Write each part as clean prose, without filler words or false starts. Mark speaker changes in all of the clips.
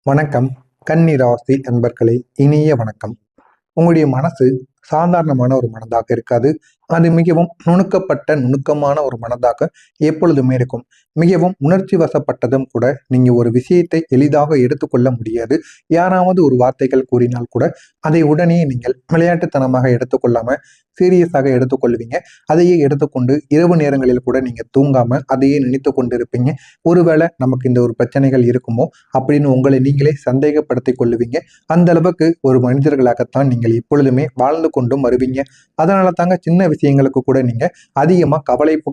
Speaker 1: வணக்கம். கன்னி ராசி அன்பர்களே, இனிய வணக்கம். உங்களுடைய மனசு சாதாரணமான ஒரு மனதாக இருக்காது. அது மிகவும் நுணுக்கமான ஒரு மனதாக எப்பொழுதுமே இருக்கும். மிகவும் உணர்ச்சி வசப்பட்டதும் கூட. நீங்க ஒரு விஷயத்தை எளிதாக எடுத்துக்கொள்ள முடியாது. யாராவது ஒரு வார்த்தைகள் கூறினால் கூட அதை உடனே நீங்கள் விளையாட்டுத்தனமாக எடுத்துக்கொள்ளாம சீரியஸாக எடுத்துக்கொள்வீங்க. அதையே எடுத்துக்கொண்டு இரவு நேரங்களில் கூட நீங்க தூங்காம அதையே நினைத்து கொண்டு இருப்பீங்க. ஒருவேளை நமக்கு இந்த ஒரு பிரச்சனைகள் இருக்குமோ அப்படின்னு உங்களை நீங்களே சந்தேகப்படுத்திக் கொள்ளுவீங்க. அந்த அளவுக்கு ஒரு மனிதர்களாகத்தான் நீங்கள் எப்பொழுதுமே வாழ்ந்து கொண்டும் வருவீங்க. அதனால தாங்க சின்ன விஷயங்களுக்கு கூட நீங்க அதிகமா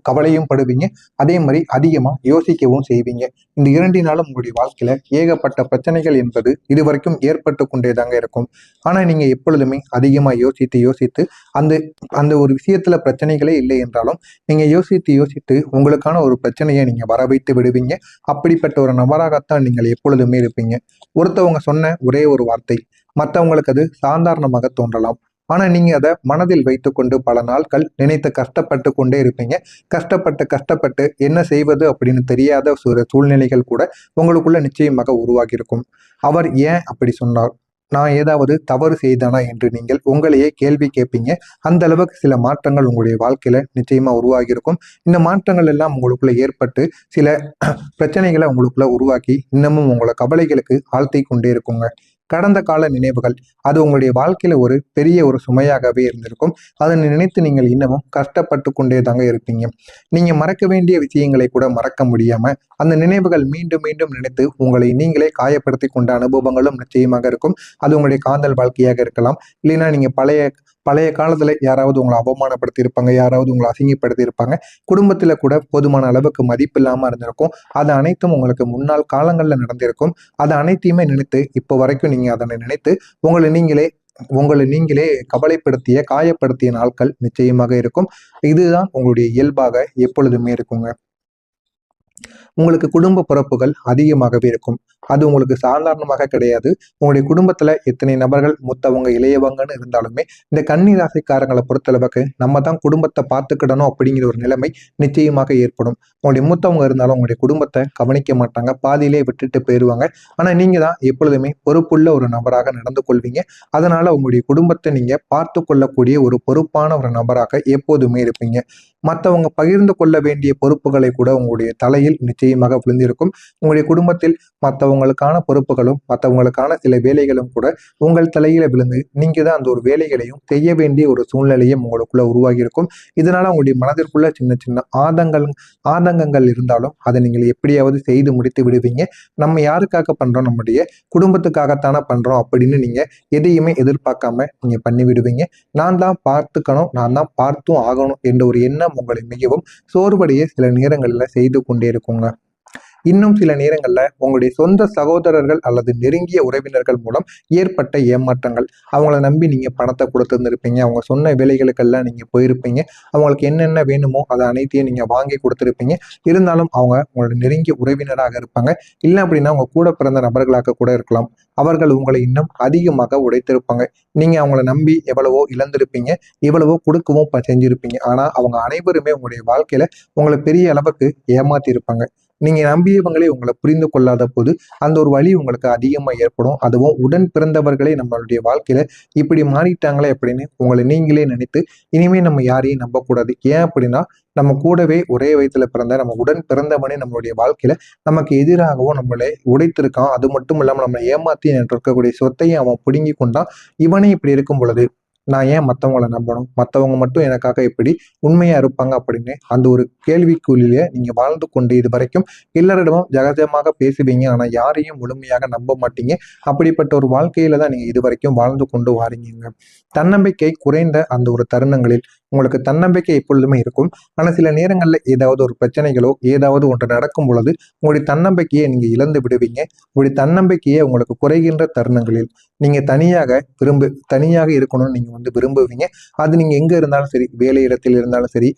Speaker 1: கவலையும் படுவீங்க. அதே மாதிரி அதிகமா யோசிக்கவும் செய்வீங்க. இந்த 2 நாளும் உங்களுடைய வாழ்க்கையில ஏகப்பட்ட பிரச்சனைகள் என்பது இதுவரைக்கும் ஏற்பட்டு கொண்டேதாங்க இருக்கும். ஆனா நீங்க எப்பொழுதுமே அதிகமா யோசித்து அந்த அந்த ஒரு விஷயத்துல பிரச்சனைகளே இல்லை என்றாலும் நீங்க யோசித்து உங்களுக்கான ஒரு பிரச்சனையை நீங்க வர வைத்து விடுவீங்க. அப்படிப்பட்ட ஒரு நபராகத்தான் நீங்கள் எப்பொழுதுமே இருப்பீங்க. ஒருத்தவங்க சொன்ன ஒரே ஒரு வார்த்தை மற்றவங்களுக்கு அது சாதாரணமாக தோன்றலாம். ஆனா நீங்க அதை மனதில் வைத்துக்கொண்டு பல நாட்கள் நினைத்து கஷ்டப்பட்டு கொண்டே இருப்பீங்க. கஷ்டப்பட்டு என்ன செய்வது அப்படின்னு தெரியாத ஒரு சூழ்நிலைகள் கூட உங்களுக்குள்ள நிச்சயமாக உருவாகி இருக்கும். அவர் ஏன் அப்படி சொன்னார், நான் ஏதாவது தவறு செய்தானா என்று நீங்கள் உங்களையே கேள்வி கேட்பீங்க. அந்த அளவுக்கு சில மாற்றங்கள் உங்களுடைய வாழ்க்கையில நிச்சயமா உருவாகி இருக்கும். இந்த மாற்றங்கள் எல்லாம் உங்களுக்குள்ள ஏற்பட்டு சில பிரச்சனைகளை உங்களுக்குள்ள உருவாக்கி இன்னமும் உங்களை கவலைகளுக்கு ஆழ்த்தி கொண்டே இருக்குங்க. கடந்த கால நினைவுகள் அது உங்களுடைய வாழ்க்கையில ஒரு பெரிய ஒரு சுமையாகவே இருந்திருக்கும். அதை நினைத்து நீங்கள் இன்னமும் கஷ்டப்பட்டு கொண்டே தாங்க இருப்பீங்க. நீங்க மறக்க வேண்டிய விஷயங்களை கூட மறக்க முடியாம அந்த நினைவுகள் மீண்டும் மீண்டும் நினைத்து உங்களை நீங்களே காயப்படுத்தி கொண்ட அனுபவங்களும் நிச்சயமாக இருக்கும். அது உங்களுடைய காதல் வாழ்க்கையாக இருக்கலாம். இல்லைன்னா நீங்க பழைய பழைய காலத்துல யாராவது உங்களை அவமானப்படுத்தி இருப்பாங்க, யாராவது உங்களை அசிங்கப்படுத்தி இருப்பாங்க. குடும்பத்துல கூட போதுமான அளவுக்கு மதிப்பு இல்லாம இருந்திருக்கும். அது அனைத்தும் உங்களுக்கு முன்னாள் காலங்கள்ல நடந்திருக்கும். அது அனைத்தையுமே நினைத்து இப்போ வரைக்கும் நீங்க அதனை நினைத்து உங்களை நீங்களே உங்களை நீங்களே கவலைப்படுத்திய காயப்படுத்திய நாட்கள் நிச்சயமாக இருக்கும். இதுதான் உங்களுடைய இயல்பாக எப்பொழுதுமே இருக்குங்க. உங்களுக்கு குடும்ப பொறுப்புகள் அதிகமாகவே இருக்கும். அது உங்களுக்கு சாதாரணமாக கிடையாது. உங்களுடைய குடும்பத்துல எத்தனை நபர்கள் மூத்தவங்க இளையவங்கன்னு இருந்தாலுமே இந்த கன்னி ராசிக்காரங்களை பொறுத்தளவுக்கு நம்ம தான் குடும்பத்தை பார்த்துக்கிடணும் அப்படிங்கிற ஒரு நிலைமை நிச்சயமாக ஏற்படும். உங்களுடைய மூத்தவங்க இருந்தாலும் உங்களுடைய குடும்பத்தை கவனிக்க மாட்டாங்க, பாதியிலே விட்டுட்டு போயிடுவாங்க. ஆனா நீங்க தான் எப்பொழுதுமே பொறுப்புள்ள ஒரு நபராக நடந்து கொள்வீங்க. அதனால உங்களுடைய குடும்பத்தை நீங்க பார்த்து கொள்ளக்கூடிய ஒரு பொறுப்பான ஒரு நபராக எப்போதுமே இருப்பீங்க. மற்றவங்க பகிர்ந்து கொள்ள வேண்டிய பொறுப்புகளை கூட உங்களுடைய தலையில் நிச்சயமாக விழுந்திருக்கும். உங்களுடைய குடும்பத்தில் மற்றவங்களுக்கான பொறுப்புகளும் மற்றவங்களுக்கான சில வேலைகளும் கூட உங்கள் தலையில விழுந்து நீங்க தான் அந்த ஒரு வேலைகளையும் செய்ய வேண்டிய ஒரு சூழ்நிலையும் உங்களுக்குள்ள உருவாகி இருக்கும். இதனால உங்களுடைய மனதிற்குள்ள சின்ன சின்ன ஆதங்கங்கள் இருந்தாலும் அதை நீங்கள் எப்படியாவது செய்து முடித்து விடுவீங்க. நம்ம யாருக்காக பண்றோம், நம்முடைய குடும்பத்துக்காகத்தானே பண்றோம் அப்படின்னு நீங்க எதையுமே எதிர்பார்க்காம நீங்க பண்ணி விடுவீங்க. நான் தான் பார்த்துக்கணும், நான் தான் பார்த்தும் ஆகணும் என்ற ஒரு எண்ணம் உங்களை மிகவும் சோர்வடைய சில நேரங்களில் செய்து கொண்டே இருக்குங்க. இன்னும் சில நேரங்கள்ல உங்களுடைய சொந்த சகோதரர்கள் அல்லது நெருங்கிய உறவினர்கள் மூலம் ஏற்பட்ட ஏமாற்றங்கள், அவங்கள நம்பி நீங்க பணத்தை கொடுத்துருந்துருப்பீங்க. அவங்க சொன்ன வேலைகளுக்கெல்லாம் நீங்க போயிருப்பீங்க. அவங்களுக்கு என்னென்ன வேணுமோ அதை அனைத்தையும் நீங்க வாங்கி கொடுத்துருப்பீங்க. இருந்தாலும் அவங்க உங்களோட நெருங்கிய உறவினராக இருப்பாங்க. இல்லை அப்படின்னா உங்க கூட பிறந்த நபர்களாக கூட இருக்கலாம். அவர்கள் உங்களை இன்னும் அதிகமாக உடைத்திருப்பாங்க. நீங்க அவங்கள நம்பி எவ்வளவோ இழந்திருப்பீங்க, எவ்வளவோ கொடுக்கவும் செஞ்சிருப்பீங்க. ஆனா அவங்க அனைவருமே உங்களுடைய வாழ்க்கையில உங்களை பெரிய அளவுக்கு ஏமாத்தி இருப்பாங்க. நீங்க நம்பியவங்களே உங்களை புரிந்து கொள்ளாத போது அந்த ஒரு வலி உங்களுக்கு அதிகமா ஏற்படும். அதுவும் உடன் பிறந்தவர்களே நம்மளுடைய வாழ்க்கையில இப்படி மாறிட்டாங்களே அப்படின்னு உங்களை நீங்களே நினைத்து இனிமே நம்ம யாரையும் நம்பக்கூடாது. ஏன் அப்படின்னா நம்ம கூடவே ஒரே வயசுல பிறந்த நம்ம உடன் பிறந்தவனே நம்மளுடைய வாழ்க்கையில நமக்கு எதிராகவும் நம்மளை உடைத்திருக்கான். அது மட்டும் இல்லாம நம்மளை ஏமாத்தி இருக்கக்கூடிய சொத்தையும் அவன் பிடுங்கி கொண்டான். இவனே இப்படி இருக்கும் பொழுது நான் ஏன் மற்றவங்களை நம்பணும், மற்றவங்க மட்டும் எனக்காக எப்படி உண்மையா இருப்பாங்க அப்படின்னு அந்த ஒரு கேள்விக்குள்ளிலே நீங்க வாழ்ந்து கொண்டு இது வரைக்கும் எல்லாரிடமும் ஜகஜமாக பேசுவீங்க. ஆனா யாரையும் முழுமையாக நம்ப மாட்டீங்க. அப்படிப்பட்ட ஒரு வாழ்க்கையில தான் நீங்க இது வரைக்கும் வாழ்ந்து கொண்டு வாரீங்க. தன்னம்பிக்கை குறைந்த அந்த ஒரு தருணங்களில் உங்களுக்கு தன்னம்பிக்கை எப்பொழுதுமே இருக்கும். ஆனா சில நேரங்கள்ல ஏதாவது ஒரு பிரச்சனைகளோ ஏதாவது ஒன்று நடக்கும் பொழுது உங்களுடைய தன்னம்பிக்கையை நீங்க இழந்து விடுவீங்க. உங்களுடைய தன்னம்பிக்கையை உங்களுக்கு குறைகின்ற தருணங்களில் நீங்க தனியாக இருக்கணும்னு நீங்க விரும்புவீங்க. அது நீங்க எங்க இருந்தாலும் சரி, வேலை இடத்தில் இருந்தாலும் சரி,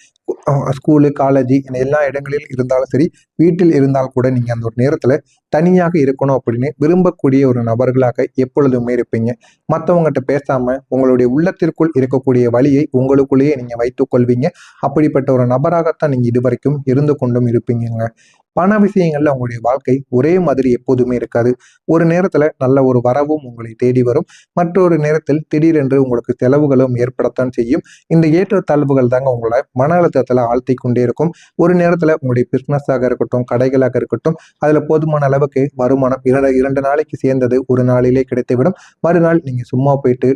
Speaker 1: ஸ்கூலு காலேஜ் எல்லா இடங்களில் இருந்தாலும் சரி, வீட்டில் இருந்தால் கூட நீங்க அந்த ஒரு நேரத்துல தனியாக இருக்கணும் அப்படின்னு விரும்பக்கூடிய ஒரு நபர்களாக எப்பொழுதுமே இருப்பீங்க. மற்றவங்ககிட்ட பேசாம உங்களுடைய உள்ளத்திற்குள் இருக்கக்கூடிய வழியை உங்களுக்குள்ளேயே நீங்க வைத்துக் கொள்வீங்க. அப்படிப்பட்ட ஒரு நபராகத்தான் நீங்க இதுவரைக்கும் இருந்து கொண்டும் இருப்பீங்க. பண விஷயங்கள்ல உங்களுடைய வாழ்க்கை ஒரே மாதிரி எப்போதுமே இருக்காது. ஒரு நேரத்துல நல்ல ஒரு வரவும் உங்களை தேடி வரும். மற்றொரு நேரத்தில் திடீரென்று உங்களுக்கு செலவுகளும் ஏற்படத்தான் செய்யும். இந்த ஏற்றத்தாழ்வுகள் தாங்க உங்களை மன அழுத்தத்துல ஆழ்த்தி கொண்டே இருக்கும். ஒரு நேரத்துல உங்களுடைய பிசினஸாக இருக்கட்டும், கடைகளாக இருக்கட்டும், அதுல போதுமான அளவுக்கு வருமானம் இரண்டு இரண்டு நாளைக்கு சேர்ந்தது ஒரு நாளிலே கிடைத்துவிடும். மறுநாள் நீங்க சும்மா போயிட்டு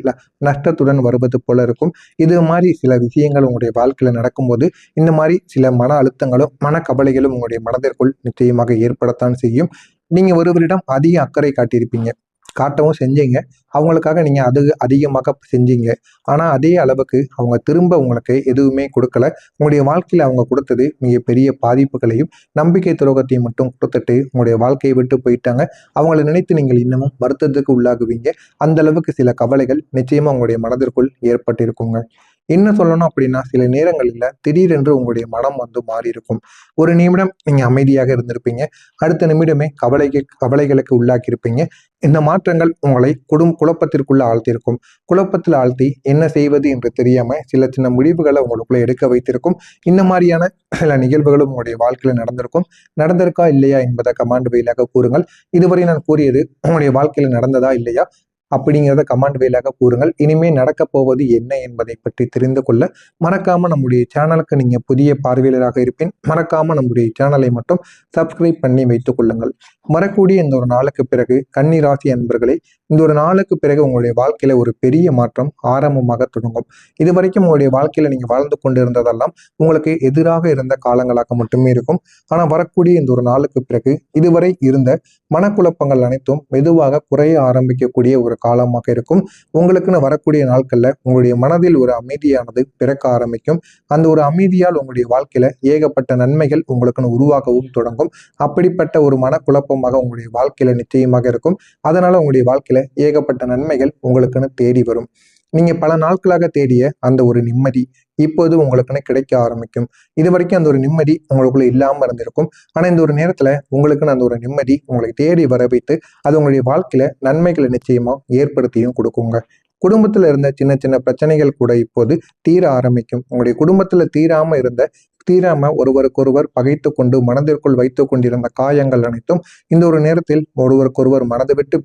Speaker 1: நஷ்டத்துடன் வருவது போல இருக்கும். இது மாதிரி சில விஷயங்கள் உங்களுடைய வாழ்க்கையில நடக்கும்போது இந்த மாதிரி சில மன அழுத்தங்களும் மனக்கவலைகளும் உங்களுடைய மனதிற்குள் நிச்சயமாக ஏற்படத்தான் செய்யும். நீங்க ஒருவரிடம் அதிக அக்கறை காட்டியிருப்பீங்க, காட்டவும் செஞ்சீங்க. அவங்களுக்காக நீங்க அது அதிகமாக செஞ்சீங்க. ஆனா அதே அளவுக்கு அவங்க திரும்ப உங்களுக்கு எதுவுமே கொடுக்கல. உங்களுடைய வாழ்க்கையில அவங்க கொடுத்தது மிகப்பெரிய பாதிப்புகளையும் நம்பிக்கை துரோகத்தையும் மட்டும் கொடுத்துட்டு உங்களுடைய வாழ்க்கையை விட்டு போயிட்டாங்க. அவங்களை நினைத்து நீங்கள் இன்னமும் வருத்தத்துக்கு உள்ளாகுவீங்க. அந்த அளவுக்கு சில கவலைகள் நிச்சயமா உங்களுடைய மனதிற்குள் ஏற்பட்டிருக்குங்க. என்ன சொல்லணும் அப்படின்னா, சில நேரங்களில் திடீரென்று உங்களுடைய மனம் வந்து மாறி இருக்கும். ஒரு நிமிடம் நீங்க அமைதியாக இருந்திருப்பீங்க. அடுத்த நிமிடமே கவலைகளுக்கு உள்ளாக்கியிருப்பீங்க. இந்த மாற்றங்கள் உங்களை குழப்பத்திற்குள்ள ஆழ்த்தியிருக்கும். குழப்பத்தில் ஆழ்த்தி என்ன செய்வது என்று தெரியாம சில சின்ன முடிவுகளை உங்களுக்குள்ள எடுக்க வைத்திருக்கும். இந்த மாதிரியான சில நிகழ்வுகளும் உங்களுடைய வாழ்க்கையில நடந்திருக்கும். நடந்திருக்கா இல்லையா என்பதை கமாண்ட் வாயிலாக கூறுங்கள். இதுவரை நான் கூறியது உங்களுடைய வாழ்க்கையில நடந்ததா இல்லையா அப்படிங்கிறத கமெண்ட் வாயிலாக கூறுங்கள். இனிமே நடக்க போவது என்ன என்பதை பற்றி தெரிந்து கொள்ள மறக்காம நம்முடைய சேனலுக்கு நீங்க புதிய பார்வையாளராக இருப்பேன். மறக்காம நம்முடைய சேனலை மட்டும் சப்ஸ்கிரைப் பண்ணி வைத்துக் கொள்ளுங்கள். வரக்கூடிய இந்த ஒரு நாளுக்கு பிறகு கன்னி ராசி அன்பர்களே, இந்த ஒரு நாளுக்கு பிறகு உங்களுடைய வாழ்க்கையில ஒரு பெரிய மாற்றம் ஆரம்பமாக தொடங்கும். இதுவரைக்கும் உங்களுடைய வாழ்க்கையில நீங்க வாழ்ந்து கொண்டிருந்ததெல்லாம் உங்களுக்கு எதிராக இருந்த காலங்களாக மட்டுமே இருக்கும். ஆனா வரக்கூடிய இந்த ஒரு நாளுக்கு பிறகு இதுவரை இருந்த மனக்குழப்பங்கள் அனைத்தும் மெதுவாக குறைய ஆரம்பிக்கக்கூடிய ஒரு காலமாக இருக்கும். உங்களுக்குன்னு வரக்கூடிய நாட்கள்ல உங்களுடைய மனதில் ஒரு அமைதியானது பிறக்க ஆரம்பிக்கும். அந்த ஒரு அமைதியால் உங்களுடைய வாழ்க்கையில ஏகப்பட்ட நன்மைகள் உங்களுக்குன்னு உருவாகவும் தொடங்கும். அப்படிப்பட்ட ஒரு மனக்குழப்பமாக உங்களுடைய வாழ்க்கையில நிச்சயமாக இருக்கும். அதனால உங்களுடைய வாழ்க்கையில ஏகப்பட்ட நன்மைகள் உங்களுக்குன்னு தேடி வரும். நீங்க பல நாட்களாக தேடிய அந்த ஒரு நிம்மதி இப்போது உங்களுக்குன்னு கிடைக்க ஆரம்பிக்கும். இது வரைக்கும் அந்த ஒரு நிம்மதி உங்களுக்குள்ள இல்லாம இருந்திருக்கும். ஆனா இந்த ஒரு நேரத்துல உங்களுக்குன்னு அந்த ஒரு நிம்மதி உங்களை தேடி வர வைத்து அது உங்களுடைய வாழ்க்கையில நன்மைகளை நிச்சயமா ஏற்படுத்தியும் கொடுக்குங்க. குடும்பத்துல இருந்த சின்ன சின்ன பிரச்சனைகள் கூட இப்போது தீர ஆரம்பிக்கும். உங்களுடைய குடும்பத்துல தீராம ஒருவருக்கொருவர் பகைத்து கொண்டு மனதிற்குள் வைத்துக் கொண்டிருந்த காயங்கள் அனைத்தும் இந்த ஒரு நேரத்தில் ஒருவருக்கொருவர் மனதை விட்டு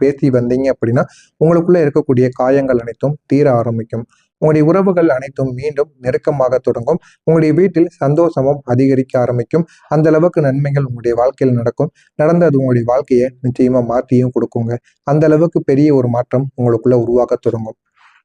Speaker 1: பேசி வந்தீங்க அப்படின்னா உங்களுக்குள்ள இருக்கக்கூடிய காயங்கள் அனைத்தும் தீர ஆரம்பிக்கும். உங்களுடைய உறவுகள் அனைத்தும் மீண்டும் நெருக்கமாக தொடங்கும். உங்களுடைய வீட்டில் சந்தோஷமும் அதிகரிக்க ஆரம்பிக்கும். அந்த அளவுக்கு நன்மைகள் உங்களுடைய வாழ்க்கையில் நடக்கும். நடந்து அது உங்களுடைய வாழ்க்கையை நிச்சயமா மாற்றியும் கொடுக்குங்க. அந்த அளவுக்கு பெரிய ஒரு மாற்றம் உங்களுக்குள்ள உருவாக தொடங்கும்.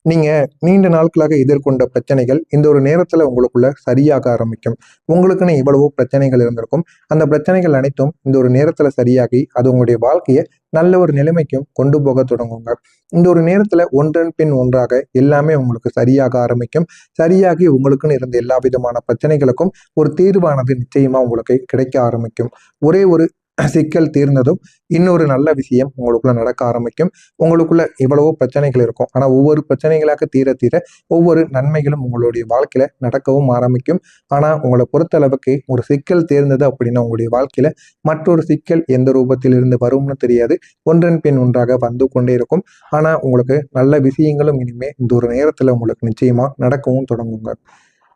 Speaker 1: நீங்க நீண்ட நாட்களாக எதிர்கொண்ட பிரச்சனைகள் இந்த ஒரு நேரத்துல உங்களுக்குள்ள சரியாக ஆரம்பிக்கும். உங்களுக்குன்னு எவ்வளவோ பிரச்சனைகள் இருந்திருக்கும். அந்த பிரச்சனைகள் அனைத்தும் இந்த ஒரு நேரத்துல சரியாகி அது உங்களுடைய வாழ்க்கையை நல்ல ஒரு நிலைமைக்கும் கொண்டு போக தொடங்குங்க. இந்த ஒரு நேரத்துல ஒன்றன் பின் ஒன்றாக எல்லாமே உங்களுக்கு சரியாக ஆரம்பிக்கும். சரியாகி உங்களுக்குன்னு இருந்த எல்லா விதமான பிரச்சனைகளுக்கும் ஒரு தீர்வானது நிச்சயமா உங்களுக்கு கிடைக்க ஆரம்பிக்கும். ஒரே ஒரு சிக்கல் தீர்ந்ததும் இன்னொரு நல்ல விஷயம் உங்களுக்குள்ள நடக்க ஆரம்பிக்கும். உங்களுக்குள்ள எவ்வளவோ பிரச்சனைகள் இருக்கும். ஆனா ஒவ்வொரு பிரச்சனைகளாக தீர தீர ஒவ்வொரு நன்மைகளும் உங்களுடைய வாழ்க்கையில நடக்கவும் ஆரம்பிக்கும். ஆனா உங்களை பொறுத்த அளவுக்கு ஒரு சிக்கல் தேர்ந்தது அப்படின்னா உங்களுடைய வாழ்க்கையில மற்றொரு சிக்கல் எந்த ரூபத்தில் இருந்து வரும்னு தெரியாது. ஒன்றன் பின் ஒன்றாக வந்து கொண்டே இருக்கும். ஆனா உங்களுக்கு நல்ல விஷயங்களும் இனிமே இந்த ஒரு நேரத்துல உங்களுக்கு நிச்சயமா நடக்கவும் தொடங்குங்க.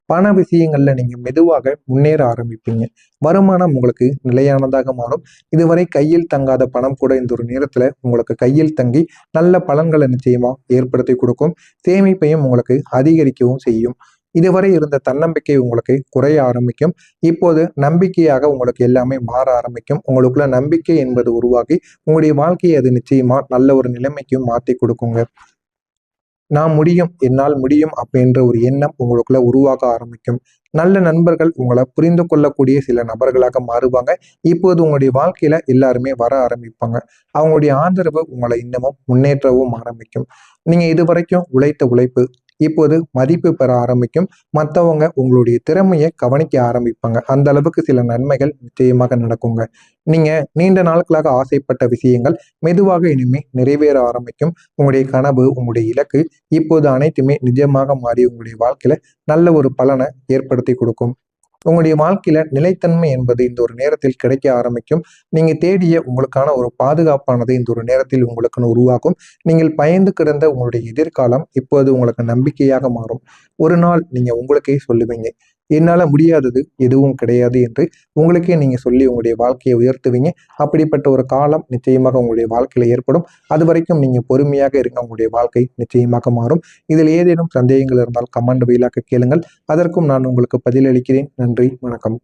Speaker 1: பண விஷயங்கள்ல நீங்க மெதுவாக முன்னேற ஆரம்பிப்பீங்க. வருமானம் உங்களுக்கு நிலையானதாக மாறும். இதுவரை கையில் தங்காத பணம் கூட இந்த ஒரு நேரத்துல உங்களுக்கு கையில் தங்கி நல்ல பலன்களை நிச்சயமா ஏற்படுத்தி கொடுக்கும். சேமிப்பையும் உங்களுக்கு அதிகரிக்கவும் செய்யும். இதுவரை இருந்த தன்னம்பிக்கை உங்களுக்கு குறைய ஆரம்பிக்கும். இப்போது நம்பிக்கையாக உங்களுக்கு எல்லாமே மாற ஆரம்பிக்கும். உங்களுக்குள்ள நம்பிக்கை என்பது உருவாகி உங்களுடைய வாழ்க்கையை அது நிச்சயமா நல்ல ஒரு நிலைமைக்கும் மாற்றி கொடுக்குங்க. நான் முடியும், என்னால் முடியும் அப்படின்ற ஒரு எண்ணம் உங்களுக்குள்ள உருவாக ஆரம்பிக்கும். நல்ல நண்பர்கள் உங்களை புரிந்து கொள்ளக்கூடிய சில நபர்களாக மாறுவாங்க. இப்போது உங்களுடைய வாழ்க்கையில எல்லாருமே வர ஆரம்பிப்பாங்க. அவங்களுடைய ஆதரவு உங்களை இன்னமும் முன்னேற்றவும் ஆரம்பிக்கும். நீங்க இதுவரைக்கும் உழைத்த உழைப்பு இப்போது மதிப்பு பெற ஆரம்பிக்கும். மற்றவங்க உங்களுடைய திறமையை கவனிக்க ஆரம்பிப்பாங்க. அந்த அளவுக்கு சில நன்மைகள் நிச்சயமாக நடக்குங்க. நீங்க நீண்ட நாட்களாக ஆசைப்பட்ட விஷயங்கள் மெதுவாக இனிமே நிறைவேற ஆரம்பிக்கும். உங்களுடைய கனவு, உங்களுடைய இலக்கு இப்போது அனைத்துமே நிஜமாக மாறி உங்களுடைய வாழ்க்கையில நல்ல ஒரு பலனை ஏற்படுத்தி கொடுக்கும். உங்களுடைய வாழ்க்கையில நிலைத்தன்மை என்பது இந்த ஒரு நேரத்தில் கிடைக்க ஆரம்பிக்கும். நீங்க தேடிய உங்களுக்கான ஒரு பாதுகாப்பானது இந்த ஒரு நேரத்தில் உங்களுக்குன்னு உருவாகும். நீங்கள் பயந்து கிடந்த உங்களுடைய எதிர்காலம் இப்போது உங்களுக்கு நம்பிக்கையாக மாறும். ஒரு நாள் நீங்க உங்களுக்கே சொல்லுவீங்க, என்னால் முடியாதது எதுவும் கிடையாது என்று உங்களுக்கே நீங்கள் சொல்லி உங்களுடைய வாழ்க்கையை உயர்த்துவீங்க. அப்படிப்பட்ட ஒரு காலம் நிச்சயமாக உங்களுடைய வாழ்க்கையில் ஏற்படும். அது வரைக்கும் நீங்கள் பொறுமையாக இருங்க, உங்களுடைய வாழ்க்கை நிச்சயமாக மாறும். இதில் ஏதேனும் சந்தேகங்கள் இருந்தால் கமெண்ட் வாயிலாக கேளுங்கள். அதற்கும் நான் உங்களுக்கு பதிலளிக்கிறேன். நன்றி, வணக்கம்.